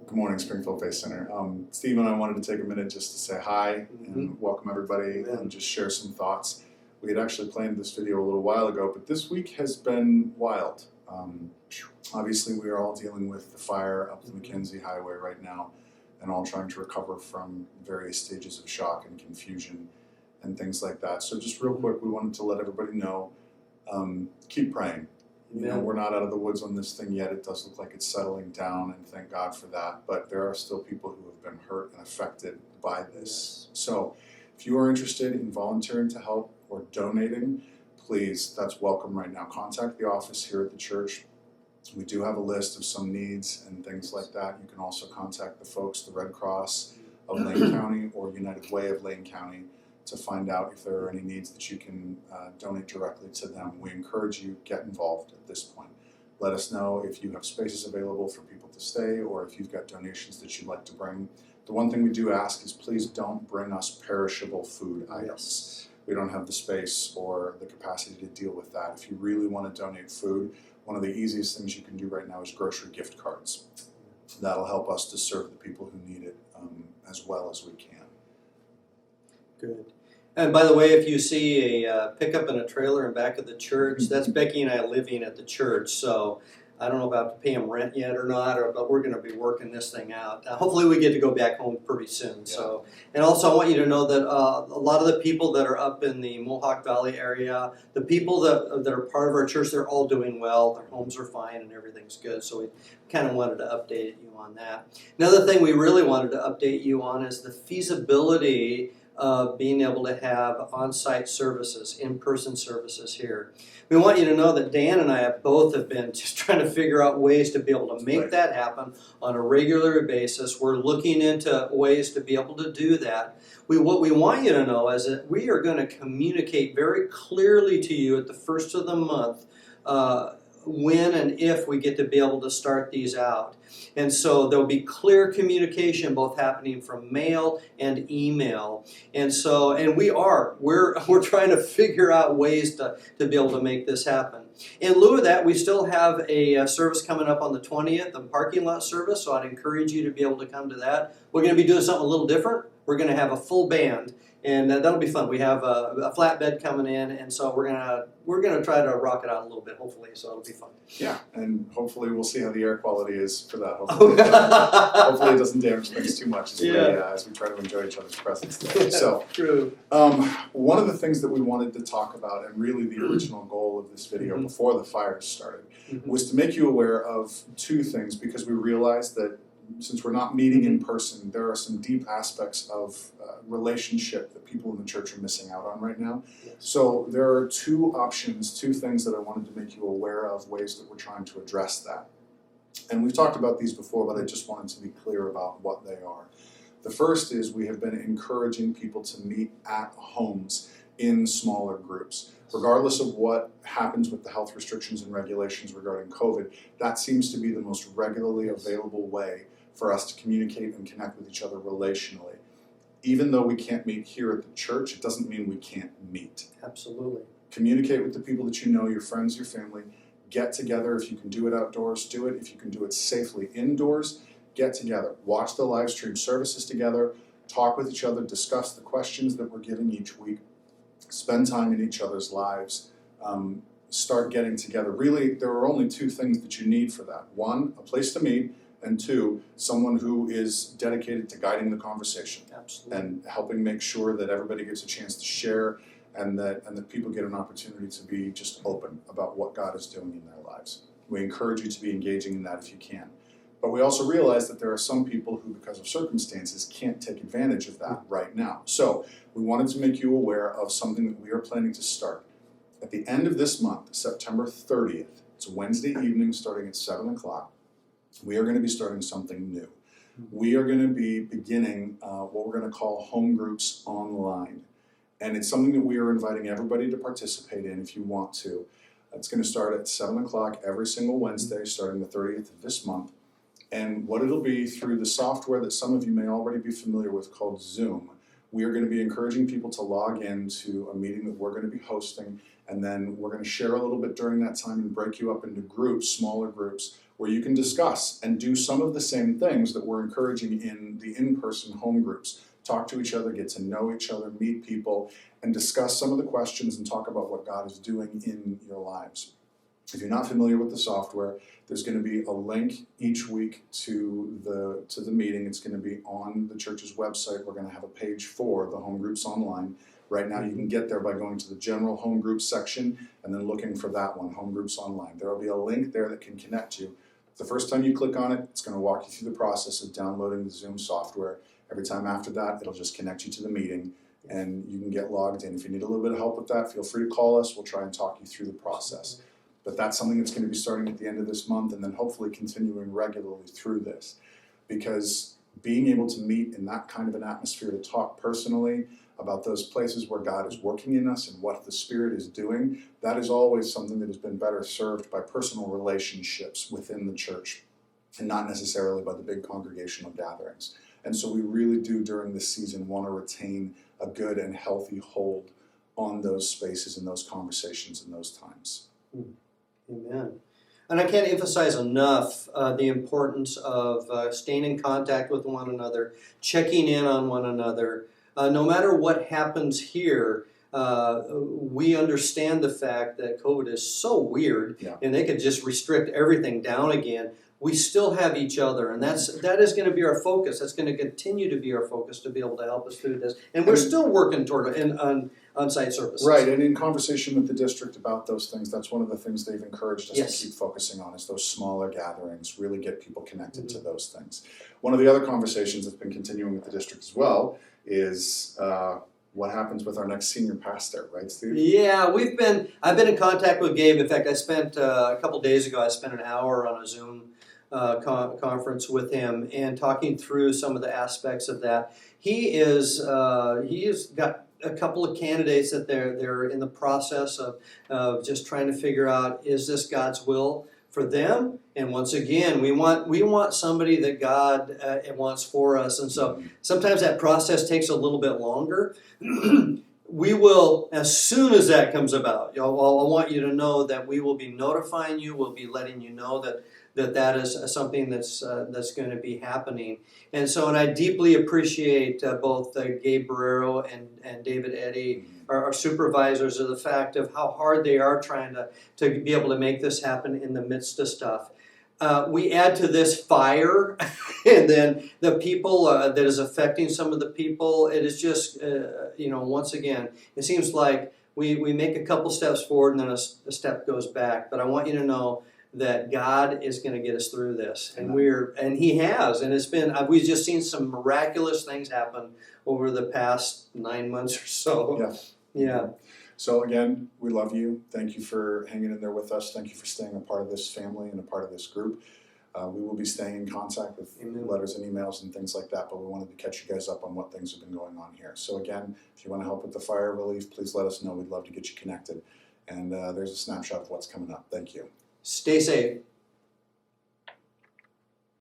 Good morning, Springfield Faith Center. Steve and I wanted to take a minute just to say hi and welcome everybody and just share some thoughts. We had actually planned this video a little while ago, but this week has been wild. Obviously, we are all dealing with the fire up the McKenzie Highway right now and all trying to recover from various stages of shock and confusion and things like that. So just real quick, we wanted to let everybody know, keep praying. You know, we're not out of the woods on this thing yet. It does look like it's settling down, and thank God for that. But there are still people who have been hurt and affected by this. So if you are interested in volunteering to help or donating, please, that's welcome right now. Contact the office here at the church. We do have a list of some needs and things like that. You can also contact the folks, the Red Cross of Lane County or United Way of Lane County, to find out if there are any needs that you can donate directly to them. We encourage you, get involved at this point. Let us know if you have spaces available for people to stay or if you've got donations that you'd like to bring. The one thing we do ask is please don't bring us perishable food items. We don't have the space or the capacity to deal with that. If you really want to donate food, one of the easiest things you can do right now is grocery gift cards. That'll help us to serve the people who need it as well as we can. Good. And by the way, if you see a pickup and a trailer in back of the church, that's Becky and I living at the church. So I don't know if I have to pay them rent yet or not, but we're going to be working this thing out. Hopefully we get to go back home pretty soon. Yeah. So, and also I want you to know that a lot of the people that are up in the Mohawk Valley area, the people that are part of our church, they're all doing well. Their homes are fine and everything's good. So we kind of wanted to update you on that. Another thing we really wanted to update you on is the feasibility of being able to have on-site services, in-person services here. We want you to know that Dan and I have been just trying to figure out ways to be able to make that happen on a regular basis. We're looking into ways to be able to do that. What we want you to know is that we are going to communicate very clearly to you at the first of the month when and if we get to be able to start these out. And so there'll be clear communication both happening from mail and email. And so, and we're trying to figure out ways to be able to make this happen. In lieu of that, we still have a service coming up on the 20th, a parking lot service, so I'd encourage you to be able to come to that. We're going to be doing something a little different. We're going to have a full band, and that'll be fun. We have a flatbed coming in, and so we're gonna try to rock it out a little bit, hopefully. So it'll be fun. Yeah, and hopefully we'll see how the air quality is for that. Hopefully it doesn't damage things too much as we try to enjoy each other's presence today. So, True. One of the things that we wanted to talk about, and really the original goal of this video before the fires started, was to make you aware of two things, because we realized that since we're not meeting in person, there are some deep aspects of relationship that people in the church are missing out on right now. Yes. So there are two options, two things that I wanted to make you aware of, ways that we're trying to address that. And we've talked about these before, but I just wanted to be clear about what they are. The first is we have been encouraging people to meet at homes in smaller groups. Regardless of what happens with the health restrictions and regulations regarding COVID, that seems to be the most regularly available way for us to communicate and connect with each other relationally. Even though we can't meet here at the church, it doesn't mean we can't meet. Absolutely. Communicate with the people that you know, your friends, your family. Get together. If you can do it outdoors, do it. If you can do it safely indoors, get together. Watch the live stream services together. Talk with each other. Discuss the questions that we're giving each week. Spend time in each other's lives. Start getting together. Really, there are only two things that you need for that. One, a place to meet, and two, someone who is dedicated to guiding the conversation. Absolutely. And helping make sure that everybody gets a chance to share and that people get an opportunity to be just open about what God is doing in their lives. We encourage you to be engaging in that if you can. But we also realize that there are some people who, because of circumstances, can't take advantage of that right now. So we wanted to make you aware of something that we are planning to start. At the end of this month, September 30th, it's a Wednesday evening starting at 7 o'clock, we are going to be starting something new. We are going to be beginning what we're going to call home groups online. And it's something that we are inviting everybody to participate in if you want to. It's going to start at 7 o'clock every single Wednesday starting the 30th of this month. And what it'll be through the software that some of you may already be familiar with called Zoom, we are going to be encouraging people to log into a meeting that we're going to be hosting, and then we're going to share a little bit during that time and break you up into groups, smaller groups, where you can discuss and do some of the same things that we're encouraging in the in-person home groups. Talk to each other, get to know each other, meet people, and discuss some of the questions and talk about what God is doing in your lives. If you're not familiar with the software, there's going to be a link each week to the meeting. It's going to be on the church's website. We're going to have a page for the home groups online. Right now, you can get there by going to the general home groups section and then looking for that one, home groups online. There will be a link there that can connect you. The first time you click on it, it's going to walk you through the process of downloading the Zoom software. Every time after that, it'll just connect you to the meeting and you can get logged in. If you need a little bit of help with that, feel free to call us. We'll try and talk you through the process. But that's something that's going to be starting at the end of this month and then hopefully continuing regularly through this. Because being able to meet in that kind of an atmosphere to talk personally about those places where God is working in us and what the Spirit is doing, that is always something that has been better served by personal relationships within the church and not necessarily by the big congregational gatherings. And so we really do during this season want to retain a good and healthy hold on those spaces and those conversations and those times. Amen. And I can't emphasize enough the importance of staying in contact with one another, checking in on one another. No matter what happens here, we understand the fact that COVID is so weird, and they could just restrict everything down again. We still have each other, and that is going to be our focus. That's going to continue to be our focus to be able to help us through this. And we're still working toward on-site services. Right, and in conversation with the district about those things, that's one of the things they've encouraged us to keep focusing on is those smaller gatherings, really get people connected to those things. One of the other conversations that's been continuing with the district as well is what happens with our next senior pastor, right, Steve? Yeah, I've been in contact with Gabe. In fact, I spent a couple days ago, I spent an hour on a Zoom conference with him and talking through some of the aspects of that. He has got a couple of candidates that they're in the process of just trying to figure out, is this God's will for them? And once again, we want somebody that God wants for us. And so sometimes that process takes a little bit longer. We will, as soon as that comes about, I want you to know that we will be notifying you. We'll be letting you know that is something that's going to be happening. And so, and I deeply appreciate both Gabe Barrero and David Eddy, our supervisors, of the fact of how hard they are trying to be able to make this happen in the midst of stuff. We add to this fire, and then the people that is affecting some of the people. It is just, once again, it seems like we make a couple steps forward and then a step goes back. But I want you to know that God is going to get us through this, and He has, and it's been. We've just seen some miraculous things happen over the past 9 months or so. Yeah. So again, we love you. Thank you for hanging in there with us. Thank you for staying a part of this family and a part of this group. We will be staying in contact with letters and emails and things like that, but we wanted to catch you guys up on what things have been going on here. So again, if you want to help with the fire relief, please let us know. We'd love to get you connected. And there's a snapshot of what's coming up. Thank you. Stay safe.